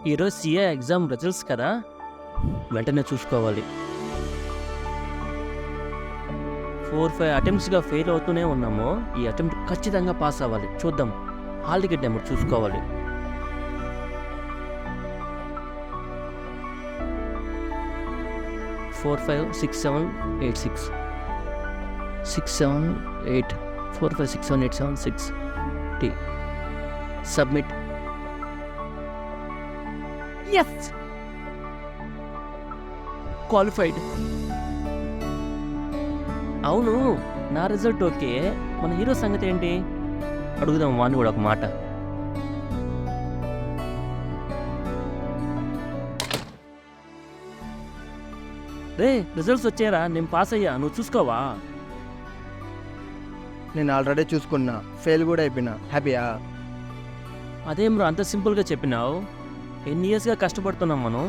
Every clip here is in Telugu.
ఈరోజు సిఏ ఎగ్జామ్ రిజల్ట్స్ కదా, వెంటనే చూసుకోవాలి. 4-5 అటెంప్ట్స్గా ఫెయిల్ అవుతూనే ఉన్నాము. ఈ అటెంప్ట్ ఖచ్చితంగా పాస్ అవ్వాలి. చూద్దాం. హాల్ టికెట్ నెంబర్ చూసుకోవాలి. 456786 678 456786 టీ. సబ్మిట్. Yes, qualified. అవును, నా రిజల్ట్ ఓకే. మన హీరో సంగతి ఏంటి? అడుగుదాం వాడిని కూడా ఒక మాట. రే, రిజల్ట్స్ వచ్చారా? నేను పాస్ అయ్యా, నువ్వు చూసుకోవా? నేను ఆల్రెడీ చూసుకున్నా, ఫెయిల్ కూడా అయిపోయినా. హ్యాపీయా? అదేం రా అంత సింపుల్గా చెప్పినావు? ఎన్ని ఇయర్స్గా కష్టపడుతున్నాం మనం.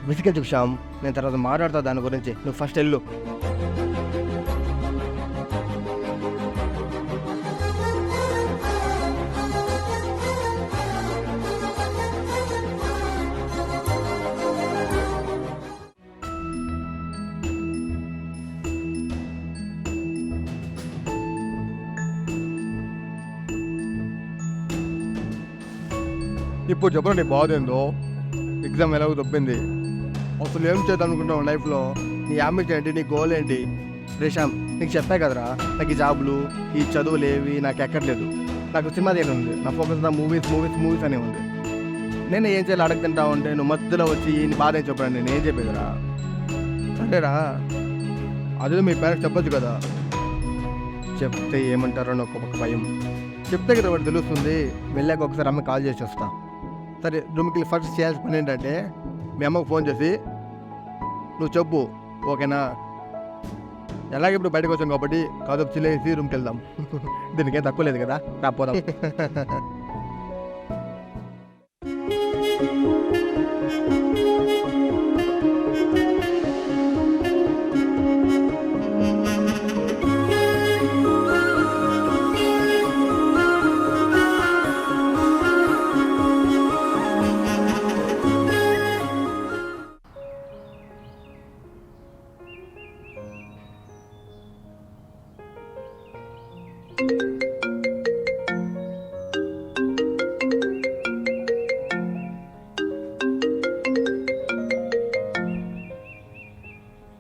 విసిగించుకు శ్యామ్, నేను తర్వాత మాట్లాడతా దాని గురించి. నువ్వు ఫస్ట్ వెళ్ళు. ఇప్పుడు చెప్పండి నీ బాధ ఏందో. ఎగ్జామ్ ఎలాగో తప్పింది. అసలు ఏం చేద్దాం అనుకుంటున్నావు లైఫ్లో? నీ అంబిషన్ ఏంటి? నీ గోల్ ఏంటి? రేషామ్, నీకు చెప్పా కదరా, నాకు ఈ జాబులు ఈ చదువులు ఏవి నాకు ఎక్కట్లేదు. నాకు సినిమా తీయడం ఉంది. నా ఫోకస్ అంతా మూవీస్ మూవీస్ మూవీస్ అనే ఉంది. నేను ఏం చేయాలి అడగతింటా ఉంటే నువ్వు మధ్యలో వచ్చి నీ బాధ ఏం చెప్పాను. నేను ఏం చెప్పేదిరా? సరేరా, అదే మీ పేరెంట్స్ చెప్పొచ్చు కదా. చెప్తే ఏమంటారో నాకు ఒక భయం. చెప్తే కదా వాడు తెలుస్తుంది. వెళ్ళాక ఒకసారి అమ్మకి కాల్ చేసి వస్తా. సరే, రూమ్కి ఫస్ట్ చేయాల్సిన పని ఏంటంటే మీ అమ్మకు ఫోన్ చేసి నువ్వు చెప్పు, ఓకేనా? ఎలాగ ఇప్పుడు బయటకు వచ్చాం కాబట్టి కాదు చిల్లేసి రూమ్కి వెళ్దాం. దీనికేం తక్కువ లేదు కదా, రాపోదాం.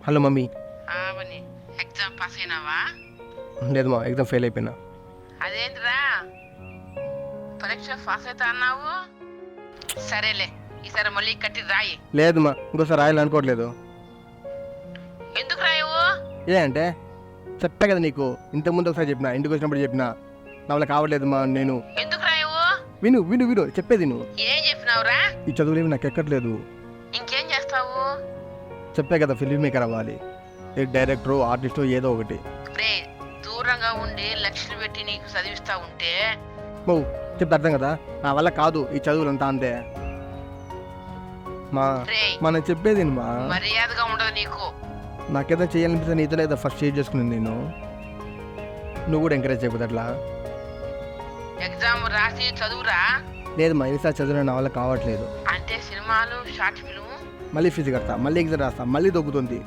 Hello mummy. ఎగ్జామ్ పాస్ అయినావా? లేదు మా, ఎగ్జామ్ ఫెయిల్ అయిపోయినా. అదేంటిరా, పరీక్ష పాస్ అవుతా అన్నావు? సరేలే, ఈసారి మళ్ళీ కట్టి రాయి. లేదు మా, ఇంకోసారి రాయాలనుకోవట్లేదు. ఎందుకు రాయవు? ఏ అంటే చెప్పా కదా నీకు, ఇంతకుముందు ఒకసారి చెప్పిన, ఇంటికి వచ్చినప్పుడు చెప్పిన, నా వల్ల కావట్లేదు మా. నేను ఎందుకు రాయవు? విను విను విను చెప్పేది నువ్వు. ఏం చెప్పినావురా? ఈ చదువులేవి నాకు ఎక్కట్లేదు. ఇంకేం చేస్తావు? చెప్పే కదా ఫిల్మ్ మేకర్ అవ్వాలి. డైరెక్టరు ఆర్టిస్టు ఏదో ఒకటి. రే, దూరంగా ఉండి లక్షలు పెట్టి నీకు చదివిస్తా ఉంటే బో చెప్తే అర్థం కదా, నా వల్ల కాదు ఈ చదువులంతా అంతే మా. రేయ్, మనం చెప్పేది మా, మర్యాదగా ఉండదు నీకు. నాకేదో చేయాలనిపిస్తే నీతో లేదా ఫస్ట్ షేర్ చేసుకుని నేను. నువ్వు కూడా ఎంకరేజ్ చేయకపోతే అట్లా. ఎగ్జామ్ రాసి చదువురా. లేదు మా, ఈసారి చదువు నా వల్ల కావట్లేదు. అంటే సినిమాలు, షార్ట్ ఫిల్మ్. మళ్ళీ ఫీజు కడతా, మళ్ళీ ఎగ్జామ్ రాస్తా, మళ్ళీ దొబ్బుతుంది,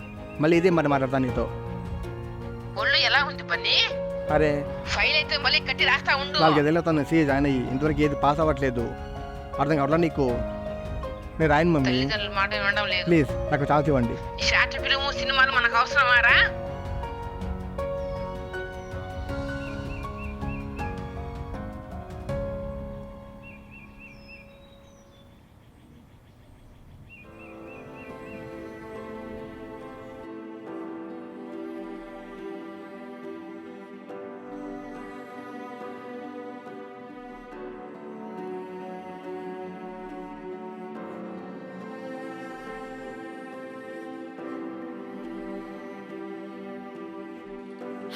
మళ్ళీ ఇదే మరి మాట్లాడతా నీతో. ఒళ్ళు ఎలా ఉంది పని? అరే ఫైల్ అయితే మళ్ళీ కట్టి రాస్తా ఉండు. 4-5 ఏళ్ళ తను సీఏ జాయిన్ అయ్యి ఇంతవరకు ఏది పాస్ అవ్వట్లేదు. అర్థం కావట్లా నీకు? నేను రాయను మమ్మీ, తల్లిదండ్రుల మాట వినడం లేదు. ప్లీజ్ నాకు ఛాన్స్ ఇవ్వండి. షార్ట్ ఫిల్మ్, సినిమాలు మనకు అవసరమారా?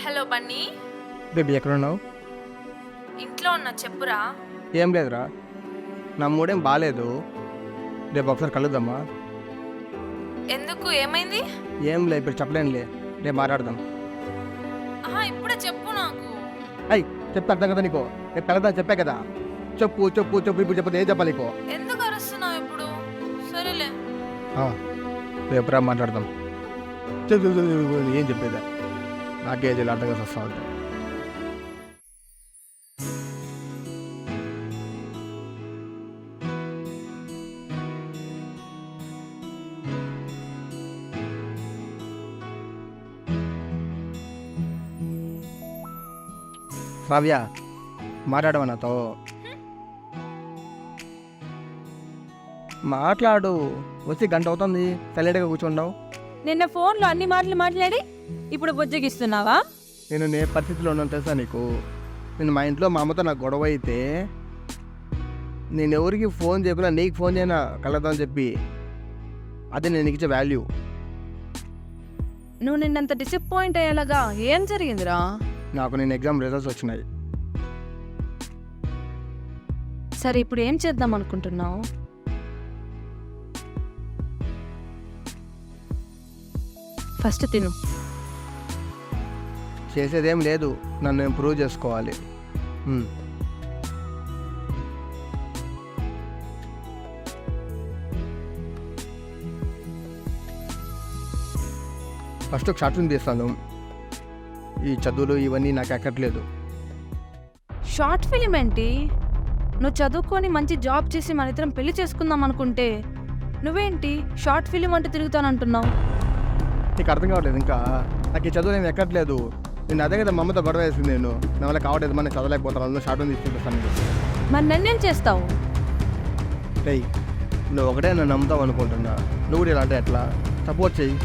హలో బన్నీ, బేబీ ఎక్కడ ఉన్నావు? ఇంట్లో ఉన్నా చెప్పురా. ఏం లేదురా, నా మూడేం బాగాలేదు. రేపు ఒకసారి కలుద్దామా? ఎందుకు, ఏమైంది? ఏం లేదు, ఇప్పుడు చెప్పలేనులే, రేపు మాట్లాడదాం. ఇప్పుడే చెప్పు నాకు. అయ్యి చెప్తే అర్థం కదా నీకు? రేపు కలుద్దాం చెప్పే కదా. చెప్పు చెప్పు చెప్పు, ఇప్పుడు చెప్పదు ఏం చెప్పాలి నీకు? ఎందుకు అరుస్తున్నావు ఇప్పుడు? సరేలే. రేపు రా మాట్లాడదాం. చెప్పు ఏం చెప్పేదా? నాకే తెలియదు, అర్థంగా వస్తా ఉంటాయి. శ్రావ్య, మాట్లాడవా నాతో? మాట్లాడు. వచ్చి గంట అవుతుంది, సైలెంట్గా కూర్చుంటావు. నిన్న ఫోన్లో అన్ని మాటలు మాట్లాడి ఇప్పుడు బుజ్జగిస్తున్నావా? నేను నే పరిస్థితిలో ఉన్నాను తెలుసా నీకు? నేను మా ఇంట్లో మా అమ్మతో నాకు గొడవ అయితే నేను ఎవరికి ఫోన్ చేయకుండా నీకు ఫోన్ చేయనా కలదామని చెప్పి, అదే నేను నీకు ఇచ్చే వాల్యూ. నువ్వు నిన్నంత డిసప్పాయింట్ అయ్యేలాగా ఏం జరిగిందిరా? నాకు నేను ఎగ్జామ్ రిజల్ట్స్ వచ్చినాయి. సరే, ఇప్పుడు ఏం చేద్దాం అనుకుంటున్నావు? ఫస్ట్ తిను. చేసేదేం లేదు, నన్ను ఇంప్రూవ్ చేసుకోవాలి. ఫస్ట్ ఒక షార్ట్ ఫిల్మ్ తీస్తాను. ఈ చదువులు ఇవన్నీ నాకు ఎక్కట్లేదు. షార్ట్ ఫిలిం ఏంటి? నువ్వు చదువుకొని మంచి జాబ్ చేసి మన ఇద్దరం పెళ్లి చేసుకుందాం అనుకుంటే నువ్వేంటి షార్ట్ ఫిలిం అంటే తిరుగుతానంటున్నావు? నీకు అర్థం కావట్లేదు ఇంకా? నాకు ఈ చదువు నేను ఎక్కట్లేదు. నేను అదే కదా మా అమ్మతో గొడవ వేసింది. నేను నా వల్ల కావట్లేదు, మన చదవలేకపోతాను, షార్ట్ ఫిల్మ్ తీసుకుంటాను. మరి నన్నేం చేస్తావు? రేయ్, నువ్వు ఒకటే నన్ను నమ్ముతావు అనుకుంటున్నా. నువ్వు కూడా ఇలా అంటే ఎట్లా? సపోర్ట్ చెయ్యి.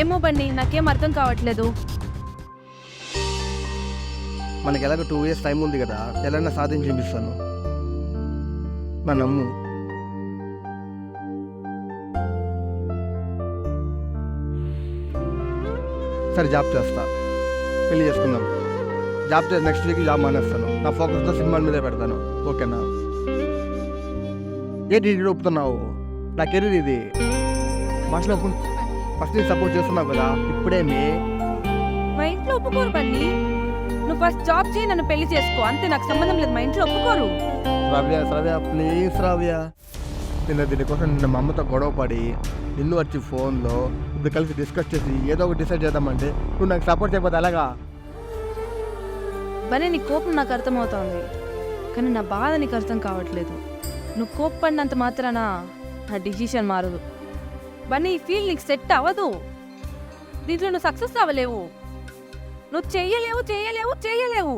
ఏమో బండి, నాకేం అర్థం కావట్లేదు. మనకి ఎలాగో 2 years టైం ఉంది కదా, ఎలా సాధించి చూపిస్తాను. నా నమ్ము. సరే, జాబ్ చేస్తా, పెళ్లి చేసుకుందాం. జాబ్ చేసి నెక్స్ట్ వీక్ జాబ్ మానేస్తాను. నా ఫోకస్తో సినిమాల మీదే పెడతాను, ఓకేనా? ఏంటి ఇక్కడ ఒప్పుతున్నావు? నా కెరీర్ ఇది. భాషలో ఫస్ట్ నేను సపోర్ట్ చేస్తున్నావు కదా, ఇప్పుడేమి? మా ఇంట్లో ఒప్పుకోరు బండి. నువ్వు ఫస్ట్ జాబ్ చేయి, నన్ను పెళ్లి చేసుకో, అంతే. నాకు సంబంధం లేదు, మా ఇంట్లో ఒప్పుకోరు. శ్రావ్య ప్లీజ్ శ్రావ్య. నిన్న దీనికోసం నిన్న మా అమ్మతో గొడవ పడి నిన్ను వచ్చి ఫోన్లో ఇప్పుడు కలిసి డిస్కస్ చేసి ఏదో ఒకటి డిసైడ్ చేద్దామంటే నువ్వు నాకు సపోర్ట్ చేయకపోతే ఎలాగా? బనే, నీ కోపం నాకు అర్థమవుతోంది, కానీ నా బాధ నీకు అర్థం కావట్లేదు. నువ్వు కోప్పడినంత మాత్రాన నా డిసిషన్ మారదు. బన్నీ, ఈ ఫీల్ నీకు సెట్ అవ్వదు. దీంట్లో నువ్వు సక్సెస్ అవ్వలేవు. నువ్వు చెయ్యలేవు చెయ్యలేవు చెయ్యలేవు.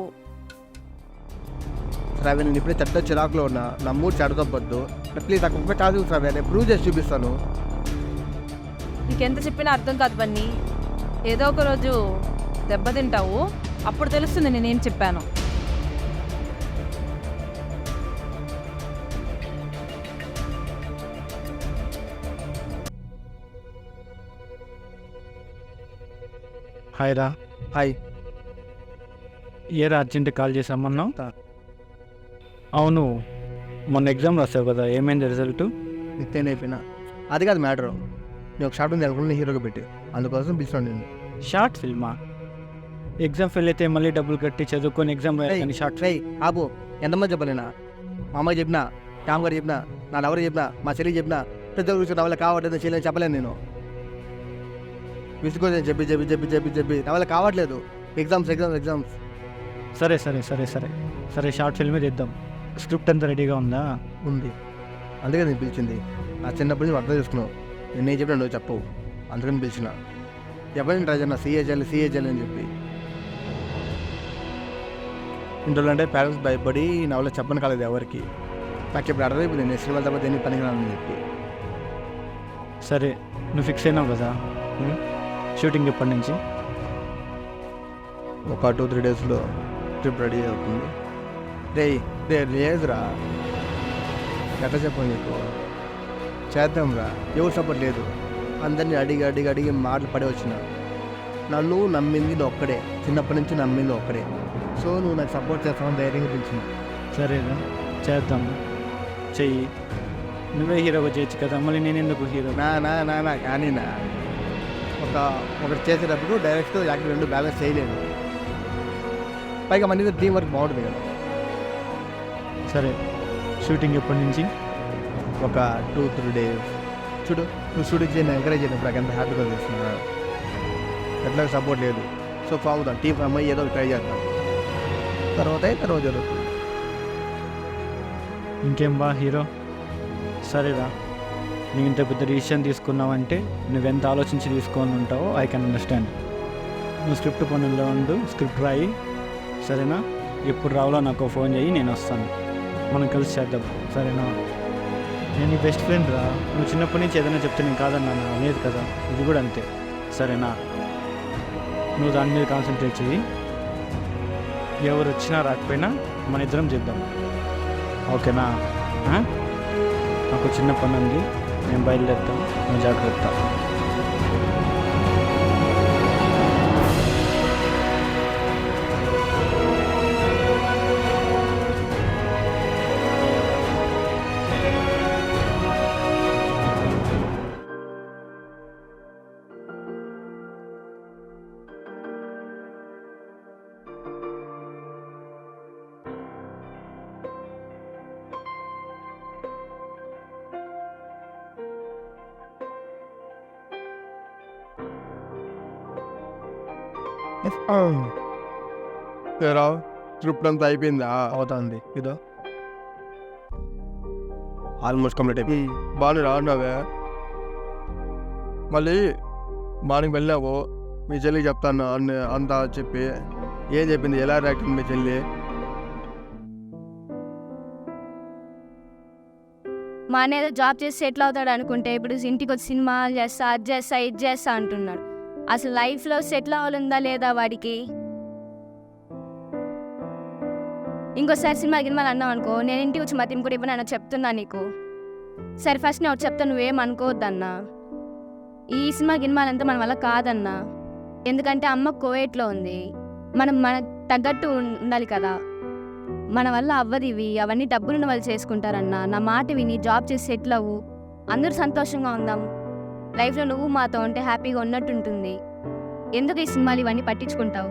శ్రావ్య, నేను ఇప్పుడే చెట్ట చిరాకులో ఉన్నా, నా మూడు చెడదొప్పొద్దు ప్లీజ్. నాకు ఒక్క కాదు శ్రావ్య, నేను ప్రూవ్ చేసి చూపిస్తాను. నీకెంత చెప్పినా అర్థం కాదు బన్నీ. ఏదో ఒక రోజు దెబ్బతింటావు, అప్పుడు తెలుస్తుంది నేనేం చెప్పాను. హాయ్ రా. హాయ్. ఏరా అర్జెంట్ కాల్ చేసామన్నావు? అవును, మొన్న ఎగ్జామ్ రాసావు కదా, ఏమైంది రిజల్ట్? నిత్యం అయిపోయినా. అది కాదు మ్యాటర్. నేను ఒక షార్ట్ ఉంది అనుకుని హీరోగా పెట్టి, అందుకోసం పిలిచాను నేను. షార్ట్ ఫిల్మా? ఎగ్జామ్ ఫెయిల్ అయితే మళ్ళీ డబ్బులు కట్టి చదువుకొని ఎగ్జామ్ రాయాలని షార్ట్ రై ఆపు. ఎంతమంది చెప్పలేనా? మా అమ్మాయి చెప్పినా, శ్యామ్ గారు చెప్పినా, నా ఎవరు చెప్పినా, మా చెల్లి చెప్పినా, పెద్ద గురించి నా వల్ల కావట్లేదు చెల్లి చెప్పలేను. నేను విసుకోలేదు చెప్పి చెప్పి చెప్పి చెప్పి చెప్పి నా వల్ల కావట్లేదు. Exams exams exams. సరే సరే సరే సరే సరే షార్ట్ ఫిల్మే తెద్దాం. స్క్రిప్ట్ అంతా రెడీగా ఉందా? ఉంది, అందుకే నేను పిలిచింది. నా చిన్నప్పటి నుంచి అర్థం చేసుకున్నావు, నేనేం చెప్పినా నువ్వు చెప్పవు, అందుకని పిలిచిన. ఎవరిని ట్రై చేయాలి, సీఏ చేయాలి అని చెప్పి. ఇంట్లో అంటే పేరెంట్స్ భయపడి నా వల్ల చెప్పని కాలేదు ఎవరికి. నాకు ఇప్పుడు అర్థమైపోయింది నేను సినిమాల తర్వాత ఎన్ని పనికిరానని చెప్పి. సరే, నువ్వు ఫిక్స్ అయినావు కదా, షూటింగ్ ఎప్పటి నుంచి? ఒక 2-3 డేస్లో ట్రిప్ రెడీ అవుతుంది. లేదురా, ఎట్లా చెప్పండి నీకు? చేద్దాంరా, ఎవరు సపోర్ట్ లేదు. అందరినీ అడిగి అడిగి అడిగి మాటలు పడి వచ్చిన. నన్ను నమ్మింది నువ్వు ఒక్కడే, చిన్నప్పటి నుంచి నమ్మింది ఒక్కడే. సో నువ్వు నాకు సపోర్ట్ చేస్తావని ధైర్యంగా పిలిచింది. సరేనా, చేద్దాం, చెయ్యి. నువ్వే హీరోగా చేయొచ్చు కదా, మళ్ళీ నేను ఎందుకు హీరో? నా కానీ ఒకటి చేసేటప్పుడు డైరెక్ట్ యాక్టివ్ రెండు బ్యాలెన్స్ చేయలేను. పైగా మన మీద టీం వర్క్ బాగుంటుంది కదా. సరే, షూటింగ్ ఎప్పటి నుంచి? ఒక 2-3 days. చూడు, నువ్వు షూటింగ్ చేయని ఎంకరేజ్ చేయడం నాకు ఎంత హ్యాపీగా చేస్తున్నా. ఎట్లా సపోర్ట్ లేదు. సో ఫామ్ అవుతాను, టీం ఫామ్ అయ్యి ఏదో ట్రై చేస్తాను. తర్వాత జరుగుతుంది. ఇంకేం బా హీరో. సరేరా, నువ్వు ఇంత పెద్ద డిసిషన్ తీసుకున్నావంటే నువ్వెంత ఆలోచించి తీసుకొని ఉంటావో ఐ కెన్ అండర్స్టాండ్. నువ్వు స్క్రిప్ట్ పనుల్లో ఉండు, స్క్రిప్ట్ రాయి, సరేనా? ఎప్పుడు రావాలో నాకు ఫోన్ చేయి, నేను వస్తాను, మనం కలిసి చేద్దాం, సరేనా? నేను నీ బెస్ట్ ఫ్రెండ్ రా. నువ్వు చిన్నప్పటి నుంచి ఏదైనా చెప్తే నేను కాదన్నాను లేదు కదా, ఇది కూడా అంతే, సరేనా? నువ్వు దాని మీద కాన్సన్ట్రేట్ చెయ్యి. ఎవరు వచ్చినా రాకపోయినా మన ఇద్దరం చేద్దాం, ఓకేనా? నాకు చిన్న పని ఉంది, నేను బయలుదేరుతాను, నువ్వు జాగ్రత్త. ఏరా, స్క్రిప్ట్ అంతా అయిపోయిందా? అవుతుంది, ఇదో ఆల్మోస్ట్ కంప్లీట్ అయిపోయింది. బాగా రాన్నావే. మళ్ళీ మార్నింగ్ వెళ్ళావు, మీ చెల్లికి చెప్తాను అంతా చెప్పి. ఏం చెప్పింది, ఎలా యాక్టింగ్ మీ చెల్లి? మా అన్న ఏదో జాబ్ చేసి సెటిల్ అవుతాడు అనుకుంటే ఇప్పుడు ఇంటికి వచ్చి సినిమాలు చేస్తా, అది చేస్తా, ఇది చేస్తా అంటున్నాడు. అసలు లైఫ్లో సెటిల్ అవ్వాలందా లేదా వాడికి? ఇంకోసారి సినిమా గినిమాలు అన్నావు అనుకో, నేను ఇంటికి వచ్చి మతిని కూడా ఇవ్వను అన్న చెప్తున్నా నీకు. సరే ఫస్ట్ నేను ఒకటి చెప్తా, నువ్వేం అనుకోవద్దన్నా. ఈ సినిమా గినిమాలంతా మన వల్ల కాదన్నా. ఎందుకంటే అమ్మ కోవేట్లో ఉంది, మనం మనకు తగ్గట్టు ఉండాలి కదా. మన వల్ల అవ్వదు ఇవి, అవన్నీ డబ్బులున్న వాళ్ళు చేసుకుంటారన్నా. నా మాట విని జాబ్ చేసి సెటిల్ అవ్వు, అందరూ సంతోషంగా ఉందాం. లైఫ్లో నువ్వు మాతో ఉంటే హ్యాపీగా ఉన్నట్టుంటుంది. ఎందుకు ఈ సినిమాలు ఇవన్నీ పట్టించుకుంటావు?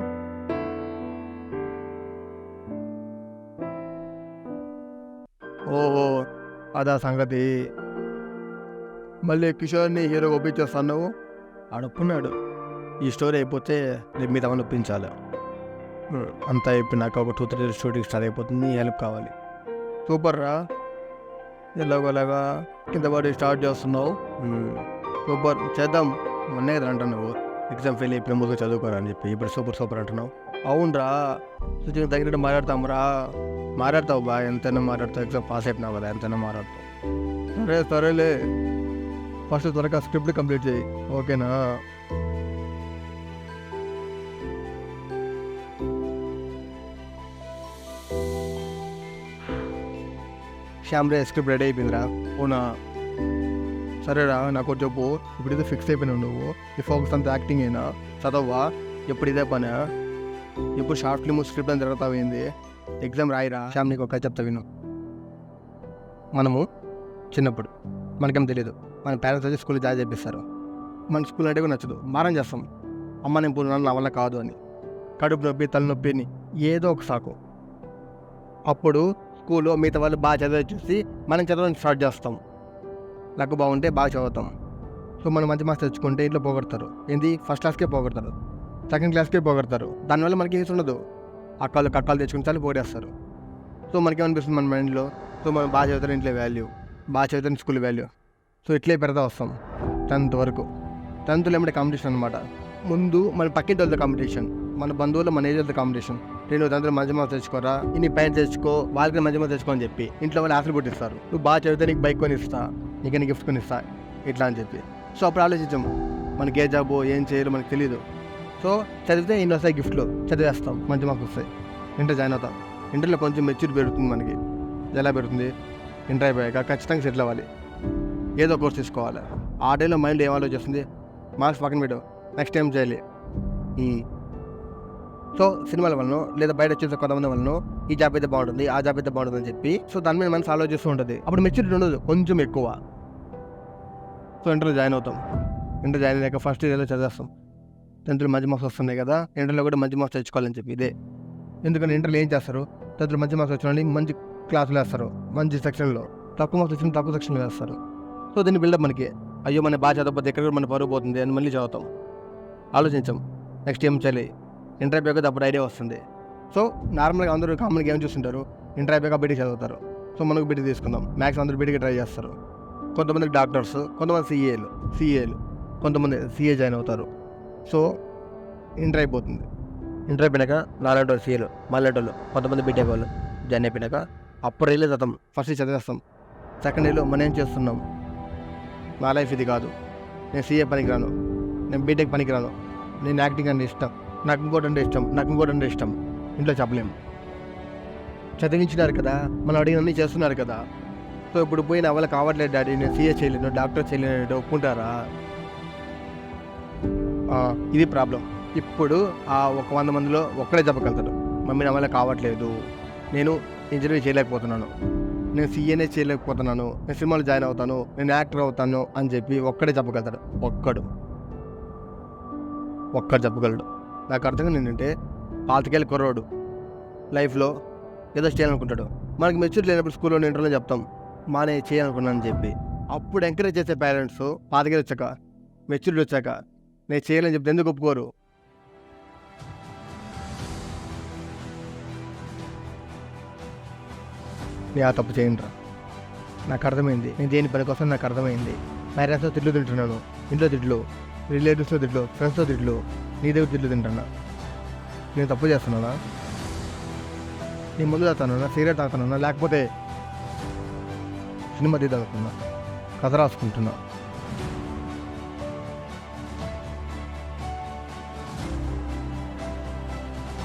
ఓహో, అదా సంగతి. మళ్ళీ కిషోర్ని హీరో ఒప్పించేస్తాను, ఆడొప్పున్నాడు. ఈ స్టోరీ అయిపోతే రేపు మీద అవన్నీ ఒప్పించాలి. అంతా అయిపోయినాక ఒక 2-3 days షూటింగ్ స్టార్ట్ అయిపోతుంది. హెల్ప్ కావాలి. సూపర్ రా, ఎలాగోలాగా కింద పడి స్టార్ట్ చేస్తున్నావు. సూపర్, చేద్దాం. మొన్నే కదా అంటావు నువ్వు ఎగ్జామ్ ఫెయిల్ అయిపోయిన ముందుగా చదువుకోరా అని చెప్పి, ఇప్పుడు సూపర్ అంటున్నావు. అవునరా, సూచన తగినట్టు మాట్లాడతాంరా. మాట్లాడతావు బా, ఎంతైనా మాట్లాడతావు. ఎగ్జామ్ పాస్ అయిపోయినావు కదా, ఎంతైనా మాట్లాడతావు. సరేలే, ఫస్ట్ త్వరగా స్క్రిప్ట్ కంప్లీట్ చేయి, ఓకేనా? శ్యామ్రే, స్క్రిప్ట్ రెడీ అయిపోయిందిరా. అవునా, సరేరా, నాకు చెప్పు. ఇప్పుడు ఇదే ఫిక్స్ అయిపోయినావు నువ్వు, ఈ ఫోకస్ అంతా యాక్టింగ్ అయినా, చదవా? ఎప్పుడు ఇదే పనా? ఇప్పుడు షార్ట్ ఫిల్మ్ స్క్రిప్ట్ అని జరుగుతావేంది? ఎగ్జామ్ రాయిరా. శ్యామ్, నీకు ఒక చెప్తా విను. మనము చిన్నప్పుడు మనకేం తెలియదు, మన పేరెంట్స్ వచ్చి స్కూల్లో జాయిన్ చేపిస్తారు. మన స్కూల్ అంటే కూడా నచ్చదు, మారం చేస్తాం. అమ్మ నేను పూర్ణ నా వల్ల కాదు అని, కడుపు నొప్పి, తలనొప్పిని ఏదో ఒక సాకు. అప్పుడు స్కూల్లో మిగతా వాళ్ళు బాగా చదివి చూసి మనం చదవడం స్టార్ట్ చేస్తాం. నాకు బాగుంటే బాగా చదువుతాం. సో మనం మంచి మార్క్స్ తెచ్చుకుంటే ఇంట్లో పోగొడతారు. ఏంది, ఫస్ట్ క్లాస్కే పోగొడతారు, సెకండ్ క్లాస్కే పోగొడతారు. దానివల్ల మనకి ఏం ఉండదు, కక్కాలు తెచ్చుకుని చాలు పోగొడేస్తారు. సో మనకేమనిపిస్తుంది మన మైండ్లో, సో మనం బాగా చదువుతారు ఇంట్లో వాల్యూ, బాగా చదువుతారు స్కూల్ వాల్యూ. సో ఇట్లే పెడతా వస్తాం 10th వరకు. 10thలో ఏమంటే కాంపిటీషన్ అనమాట. ముందు మన పక్కింటి వాళ్ళతో కాంపిటీషన్, మన బంధువులు మన ఏజ్ వాళ్ళతో కాంపిటీషన్. నేను దాంట్లో మంచి మార్క్స్ తెచ్చుకోరా, ఇన్ని పైన తెచ్చుకో, వాళ్ళకి మంచి మార్క్స్ తెచ్చుకో అని చెప్పి ఇంట్లో వాళ్ళు ఆశలు పుట్టిస్తారు. నువ్వు బాగా చదివితే నీకు బైక్ కొని ఇస్తా, నీకు గిఫ్ట్ కొని ఇస్తా, ఇట్లా అని చెప్పి. సో అప్పుడు ఆలోచించాము, మనకి ఏ జాబో ఏం చేయాలో మనకు తెలియదు. సో చదివితే ఇన్ని వస్తాయి గిఫ్ట్లో, చదివేస్తాం, మంచి మార్క్స్ వస్తాయి, ఇంటర్ జాయిన్ అవుతాం. ఇంటర్లో కొంచెం మెచ్యూర్ పెరుగుతుంది మనకి. ఎలా పెరుగుతుంది, ఇంటర్ అయిపోయాక ఖచ్చితంగా సెటిల్ అవ్వాలి, ఏదో కోర్స్ తీసుకోవాలి. ఆ టైంలో మైండ్ ఏం ఆలోచిస్తుంది, మార్క్స్ పక్కన పెట్టు, నెక్స్ట్ టైం చేయాలి. సో సినిమాల వలన లేదా బయట వచ్చేసే కొంతమంది వలన ఈ జాబ్ అయితే బాగుంటుంది, ఆ జాబ్ అయితే బాగుంటుంది అని చెప్పి సో దాని మీద మనసు ఆలోచిస్తూ ఉంటుంది. అప్పుడు మెచ్యూరిటీ ఉండదు, కొంచెం ఎక్కువ. సో ఇంటర్లో జాయిన్ అవుతాం. ఇంటర్ జాయిన్ అయ్యాక ఫస్ట్ ఇయర్లో చదివేస్తాం. 10th మంచి మార్క్స్ వస్తున్నాయి కదా, ఇంటర్లో కూడా మంచి మార్క్స్ తెచ్చుకోవాలని చెప్పి ఇదే. ఎందుకంటే ఇంటర్లో ఏం చేస్తారు, 10th మంచి మార్క్స్ వచ్చిన మంచి క్లాసులు వేస్తారు, మంచి సెక్షన్లో. తక్కువ మార్క్స్ వచ్చిన తక్కువ సెక్షన్లో వేస్తారు. సో దీన్ని బిల్డప్ మనకి, అయ్యో మన బాగా చదవకపోతే ఎక్కడ కూడా మన పరుగు పోతుంది అని మళ్ళీ చదువుతాం. ఆలోచించాం నెక్స్ట్ ఏం చేయాలి. ఇంటర్ అయిపోయాక అప్పుడు ఐడియా వస్తుంది. సో నార్మల్గా అందరూ కామన్గా ఏం చూస్తుంటారు, ఇంటర్ అయిపోయాక బీటీ చదువుతారు. సో మనకు బీటీ తీసుకుందాం, మ్యాథ్స్ అందరూ బీటీకి ట్రై చేస్తారు. కొంతమందికి డాక్టర్స్, కొంతమంది సిఏలు, కొంతమంది సిఏ జాయిన్ అవుతారు. సో ఇంటర్ అయిపోతుంది. ఇంటర్ అయిపోయినాక నాలుగేటోళ్ళు సిఏలు, మళ్ళేటోళ్ళు కొంతమంది బీటెక్ వాళ్ళు జాయిన్ అయిపోయినాక అప్పుడు రిలీజ్ అవుతాం. ఫస్ట్ చదివేస్తాం. సెకండ్ ఇయర్లో మనం ఏం చేస్తున్నాం, నా లైఫ్ ఇది కాదు, నేను సిఏ పనికిరాను, నేను బీటెక్ పనికిరాను, నేను యాక్టింగ్ అంటే ఇష్టం, నాకు ఇంకోటి అంటే ఇష్టం ఇంట్లో చెప్పలేము. చదివించినారు కదా, మనం అడిగినన్నీ చేస్తున్నారు కదా. సో ఇప్పుడు పోయి నా వల్ల కావట్లేదు డాడీ, నేను సీఏ చేయలేను, డాక్టర్ చేయలేను ఒప్పుకుంటారా? ఇది ప్రాబ్లం. ఇప్పుడు ఆ 100 మందిలో ఒక్కడే చెప్పగలుగుతాడు, మమ్మీ నా వల్ల కావట్లేదు, నేను ఇంజనీరింగ్ చేయలేకపోతున్నాను, నేను సీఏనే చేయలేకపోతున్నాను, నేను సినిమాలో జాయిన్ అవుతాను, నేను యాక్టర్ అవుతాను అని చెప్పి ఒక్కడే చెప్పగలుగుతాడు. ఒక్కడు చెప్పగలడు. నాకు అర్థంగా ఏంటంటే 25 కుర్రోడు లైఫ్లో ఏదో చేయాలనుకుంటాడు. మనకి మెచ్యూరిటీ లేనప్పుడు స్కూల్లో ఇంటర్లో చెప్తాం మానే చేయాలనుకున్నాను అని చెప్పి. అప్పుడు ఎంకరేజ్ చేసే పేరెంట్స్ 25 వచ్చాక, మెచ్యూరిటీ వచ్చాక నేను చేయాలని చెప్తే ఎందుకు ఒప్పుకోరు? నేను ఆ తప్పు చేయండిరా, నాకు అర్థమైంది, నేను దేని పని కోసం నాకు అర్థమైంది. పేరెంట్స్తో తిట్లు తింటున్నాను, ఇంట్లో తిట్లు, రిలేటివ్స్లో తిట్లు, ఫ్రెండ్స్తో తిట్లు, నీ దగ్గర తిట్లు తింటున్నా. నేను తప్పు చేస్తున్నానా? నేను ముందు తాగుతానా, సిగరెట్ తాగుతానా, లేకపోతే సినిమా తీద్దామనుకున్నా, కథ రాసుకుంటున్నా?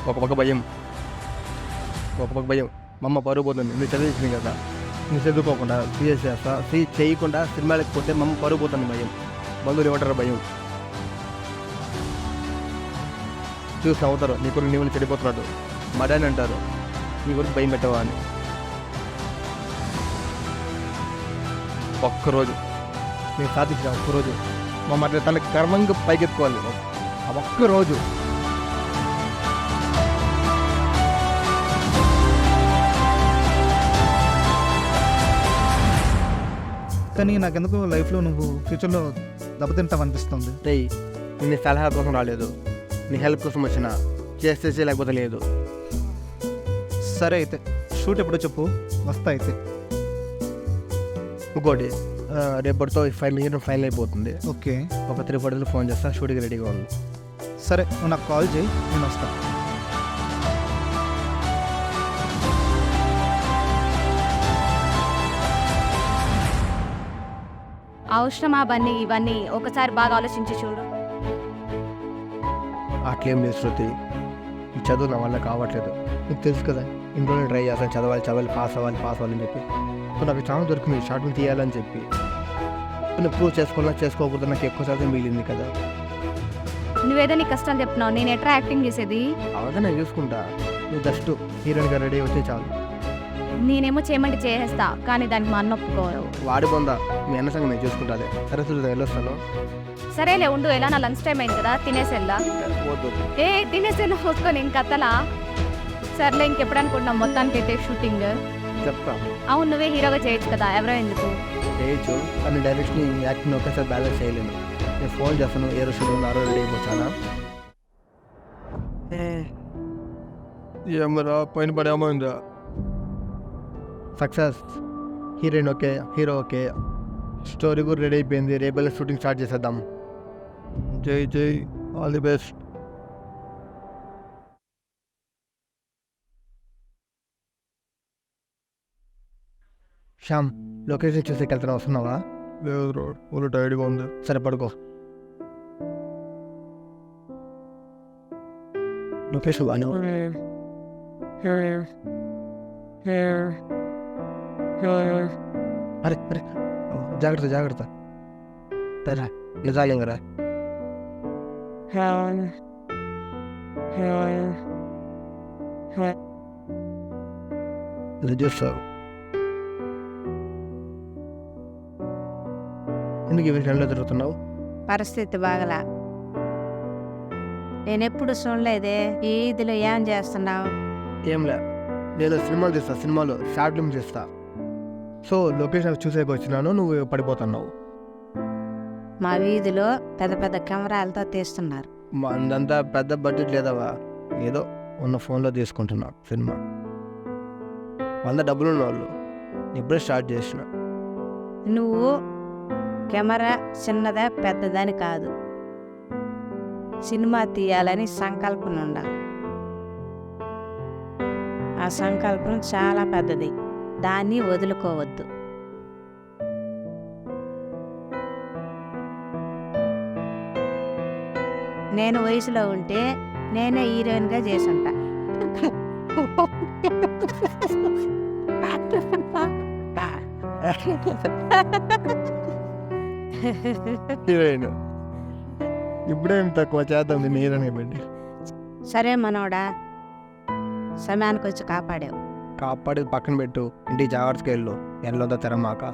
ఒక పక్క భయం, మా అమ్మ పరుగు పోతుంది, నువ్వు చదివించింది కదా, నువ్వు చదువుకోకుండా సీఏ చేస్తా, చేయకుండా సినిమాలకు పోతే మా అమ్మ పరుగు పోతుంది భయం, బంధువులు ఏమంటారు భయం, చూసి అవుతారు నీ కొరకు నీవు చెడిపోతున్నాడు, మా డాడీ అంటారు నీ కొరకు భయం పెట్టవా అని. ఒక్కరోజు నేను సాధించిన ఒక్కరోజు మా మాట తనకి గర్వంగా పైకెత్తుకోవాలి. ఆ ఒక్కరోజు కానీ నాకెందుకు లైఫ్లో నువ్వు ఫ్యూచర్లో దెబ్బతింటావు అనిపిస్తుంది. రేయ్, నేను సలహా కోసం రాలేదు, నీ హెల్ప్ కోసం వచ్చిన, చేస్తే లేకపోతే లేదు. సరే అయితే షూట్ ఎప్పుడో చెప్పు, వస్తా అయితే. ఇంకోటి రేపటితో ఫైనల్ అయిపోతుంది. ఓకే, ఒక 3-4 రోజులు ఫోన్ చేస్తా, షూటింగ్ రెడీగా ఉంది. సరే నువ్వు నాకు కాల్ చేయి, నేను వస్తాను. అవసరమా బన్నీ ఇవన్నీ? ఒకసారి బాగా ఆలోచించి చూడు. అట్లేం లేదు శృతి, ఈ చదువు నా వల్ల కావట్లేదు, నీకు తెలుసు కదా, ఇంట్లో ట్రై చేస్తాను, చదవాలి, పాస్ అవ్వాలని చెప్పి. సో నాకు చాలా దొరికింది షార్ట్ ఫిల్మ్ తీయాలని చెప్పి. నేను ప్రూవ్ చేసుకోకూడదు, నాకు ఎక్కువ శాతం మిగిలింది కదా. నువ్వేదో నీ కష్టాలు చెప్తున్నావు, నేను ఎట్లా యాక్టింగ్ చేసేది? అవగా నేను చూసుకుంటా, నువ్వు జస్ట్ హీరోయిన్గా రెడీ అవుతే చాలు. నేనేమో చేయమంటే చేసేస్తా, కానీ దానికి మా అన్న ఒప్పుకోరు. వాడి పొందా మీ అన్న సంగతి నేను చూసుకుంటాదే. సరే శృతి, వెళ్ళొస్తాను. సరేలే ఉండు, ఎలా నా లంచ్ టైం అయింది కదా, తినేసేల్లా. వద్దు, తినేసేలా చూసుకొని ఇంకత్తలా. సర్లే, ఇంకెప్పుడు అనుకుంటున్నాం మొత్తానికి అయితే షూటింగ్? చెప్తా. అవును, నువ్వే హీరోగా చేయొచ్చు కదా, ఎవరో ఎందుకు చేయొచ్చు, కానీ డైరెక్షన్ యాక్టింగ్ ఒకేసారి బ్యాలెన్స్ చేయలేను. నేను ఫోన్ చేస్తాను, ఏ రోజు షూటింగ్ ఆ రోజు రెడీ అయిపోతానా? ఏమరా పోయిన పని ఏమైందా? Success, heroine okay, hero okay, story కూడా రెడీ అయిపోయింది, రేపు షూటింగ్ స్టార్ట్ చేసేద్దాం. జై all the best. Shyam, location చూసి వెళ్తున్నా, వస్తున్నావా? లేదు రోడ్, ఊరు టైర్డ్గా ఉంది. సరే పడుకో. లొకేషన్ బాగా అరే జాగ్రత్త. నిజాలింగరా ఇది చూస్తావు ఎందుకు ఇవి ఫ్రెండ్లో తిరుగుతున్నావు? పరిస్థితి బాగలా. నేనెప్పుడు చూడలేదే. ఈ ఇదిలో ఏం చేస్తున్నావు? ఏంలే, నేను సినిమాలు తీస్తా, సినిమాలు షార్ట్ ఫిల్మ్స్ తీస్తా. సో లొకేషన్ చూసేకి వచ్చినాను, నువ్వు పడిపోతున్నావు. మా వీధిలో పెద్ద పెద్ద కెమెరాలతో తీస్తున్నారు. అందంతా పెద్ద బడ్జెట్ లేదవా, ఏదో ఉన్న ఫోన్లో తీసుకుంటున్నా సినిమా. 100 డబ్బులు ఉన్న వాళ్ళు ఇప్పుడే స్టార్ట్ చేసిన. నువ్వు కెమెరా చిన్నదా పెద్దదని కాదు, సినిమా తీయాలని సంకల్పన ఉండాలి. ఆ సంకల్పం చాలా పెద్దది, దాన్ని వదులుకోవద్దు. నేను వయసులో ఉంటే నేనే హీరోయిన్గా చేసుంటా. హీరోయిన్ ఇప్పుడేం తక్కువ చేద్దాం దీన్ని హీరోయిన్ పెట్టి. సరే మనోడా, సమయానికి వచ్చి కాపాడావు. కాపాడి పక్కన పెట్టు, ఇంటికి జాగ్రత్తగా వెళ్ళు, ఎండ్లోంతా తెరమాక.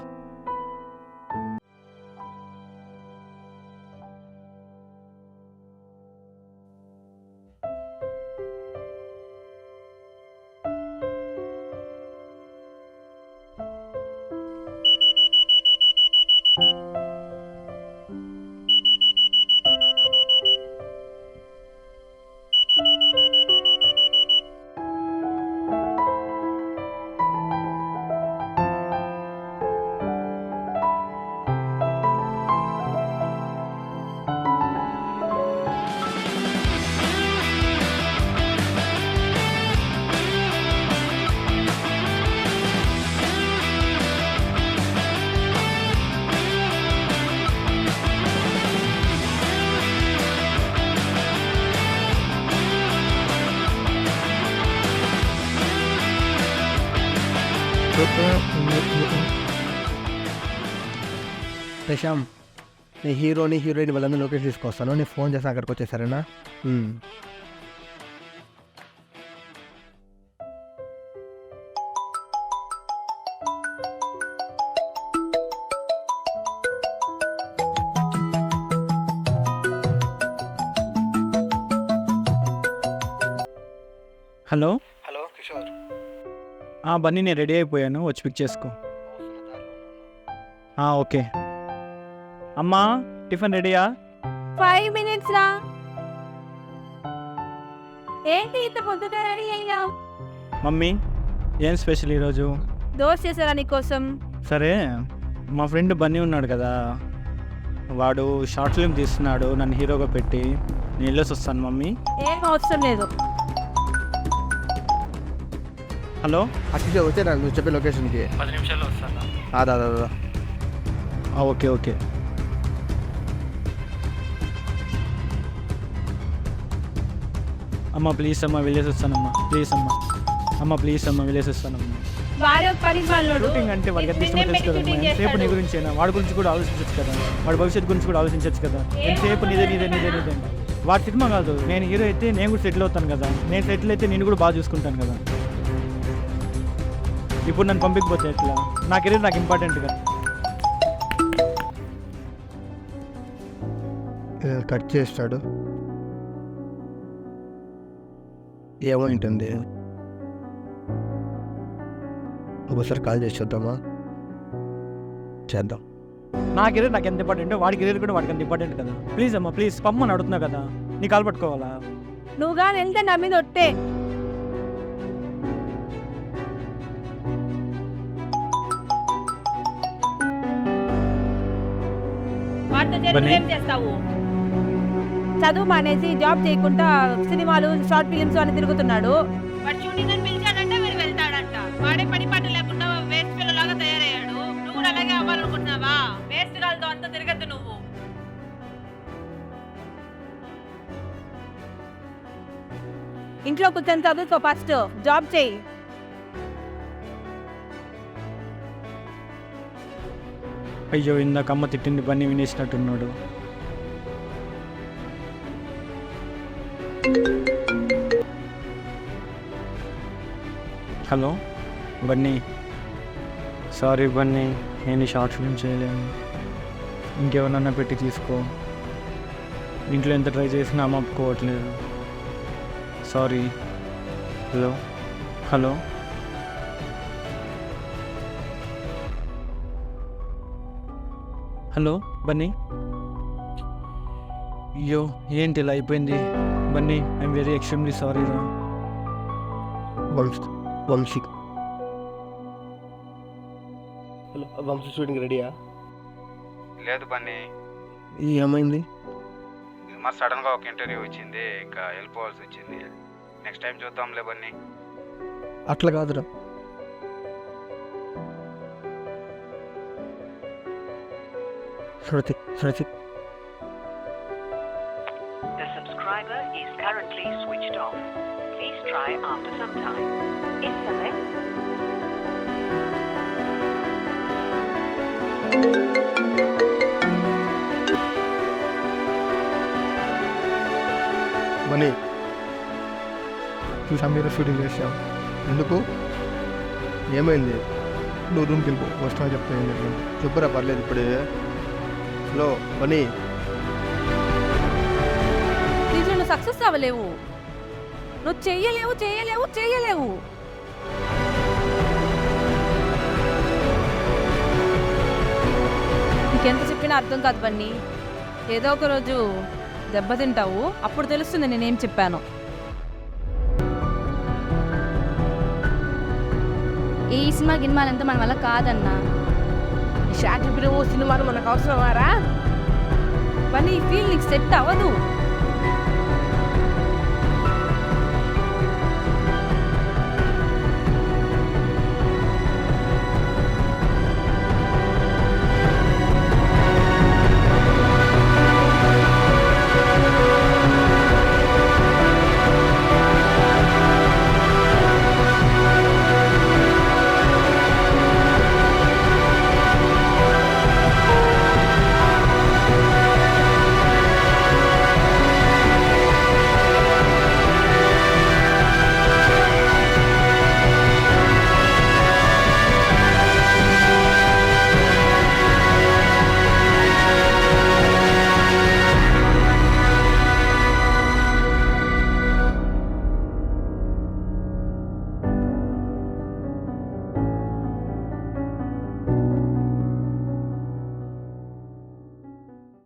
శ్యామ్, నీ హీరోని హీరోయిన్ వాళ్ళందరూ లొకేషన్ తీసుకొస్తాను, నేను ఫోన్ చేస్తాను, అక్కడికి వచ్చేసారేనా? Hello hello Kishore. బన్నీ, నేను రెడీ అయిపోయాను, వచ్చి పిక్ చేసుకో. ఓకే. అమ్మా, టిఫిన్ రెడీయా? 5 minutes రా. ఏంటి ఇంత పొద్దుగా రెడీ అయ్యావు? మమ్మీ, ఏం స్పెషల్ ఈరోజు? దోశ చేశారా నీకోసం? సరే, మా ఫ్రెండ్ బన్నీ ఉన్నాడు కదా, వాడు షార్ట్ ఫిల్మ్ తీస్తున్నాడు, నన్ను హీరోగా పెట్టి. నేను వెళ్ళేసి వస్తాను మమ్మీ. ఏం అవసరం లేదు. హలో, అట్లా వచ్చే నువ్వు చెప్పే లొకేషన్కి 10 నిమిషాల్లో వస్తాను. దాదా. Okay okay. అమ్మ ప్లీజ్ అమ్మ, వెళ్ళేసి వస్తానమ్మా, ప్లీజ్ అమ్మ. అమ్మ ప్లీజ్ అమ్మ, వెళ్ళేసి వస్తానమ్మా. షూటింగ్ అంటే వాడికి ఎంత ఇష్టమో తెలుసు కదమ్మా. ఎంతసేపు నీ గురించి అయినా, వాడి గురించి కూడా ఆలోచించచ్చు కదా, వాడి భవిష్యత్తు గురించి కూడా ఆలోచించచ్చు కదా. ఎంతసేపు నీదే నీదే నీదే నీదే. వాడి సినిమా కాదు, నేను హీరో అయితే నేను కూడా సెటిల్ అవుతాను కదా, నేను సెటిల్ అయితే నేను కూడా బాగా చూసుకుంటాను కదా. ఇప్పుడు నన్ను పంపించకపోతే ఎట్లా? నా కెరీర్ నాకు ఇంపార్టెంట్ కదా. కట్ చేస్తాడు, ఏమో ఉంటుంది. ఒకసారి కాల్ చేసి చూద్దామా? చేద్దాం. నా కెరీర్ నాకు ఎంత ఇంపార్టెంట్, వాడి కెరీర్ కూడా వాడికి ఎంత ఇంపార్టెంట్ కదా. ప్లీజ్ అమ్మా ప్లీజ్, పమ్మని అడుగుతున్నా కదా, నీ కాల్ పట్టుకోవాలా? నువ్వు కానీ వెళ్తే నా మీద ఒట్టే. ఏం చేస్తావు? చదువు మానేసి జాబ్ చేయకుండా సినిమాలు షార్ట్ ఫిలిమ్స్ అని తిరుగుతున్నాడు. వాడు షూటింగ్ అని పిలిచాడంటే మీరు వెళ్తాడంట. వాడే పని పాట లేకుండా వేస్ట్ పిల్లలాగా తయారయ్యాడు. నువ్వు కూడా అలాగే అవ్వాలనుకుంటున్నావా? వేస్ట్ గాలతో అంతా తిరగద్దు నువ్వు. ఇంట్లో కూర్చొని చదువుకో, ఫస్ట్ జాబ్ చేయి. అయ్యో ఇందాక అమ్మ తిట్టింది బన్నీ వినేసినట్టున్నాడు. హలో బన్నీ, సారీ బన్నీ, నేను షార్ట్ ఫిల్మ్ చేయలేను. ఇంకెవరన్నా పెట్టి తీసుకో. ఇంట్లో ఎంత ట్రై చేసినా అమ్మ ఒప్పుకోవట్లేదు. Sorry. Hello hello hello Bunny. అయ్యో ఏంటి ఇలా అయిపోయింది Bunny, I'm very extremely sorry రా. వంశీ హలో, వంశీ షూటింగ్ రెడీయా? లేదు బన్నీ, ఏమైంది? మరి సడన్గా ఒక ఇంటర్వ్యూ వచ్చింది, ఇంకా వెళ్ళిపోవాల్సి వచ్చింది. నెక్స్ట్ టైం చూద్దాంలే బన్నీ. అట్లా కాదురా, శృతి శృతి The subscriber is currently switched off. Please try after some time. इस समय మనీ చూసా మీరు షూటింగ్ చేసాం, ఎందుకు ఏమైంది? నువ్వు రూమ్కి వెళ్ళిపో, వస్తున్నా చెప్తా ఏం జరిగింది. చెప్పురా, పర్లేదు ఇప్పుడే. హలో మనీ, దీంట్లో నువ్వు సక్సెస్ అవ్వలేవు. నువ్వు చెయ్యలేవు చెయ్యలేవు చెయ్యలేవు. నీకెంత చెప్పినా అర్థం కాదు బన్నీ. ఏదో ఒక రోజు దెబ్బతింటావు, అప్పుడు తెలుస్తుంది నేనేం చెప్పాను. ఈ సినిమా గిన్మాలంతా మన వల్ల కాదన్నా. షార్ట్ ఫిల్మ్ సినిమాలు మనకు అవసరమారా? బన్నీ ఈ ఫీల్ నీకు సెట్ అవ్వదు.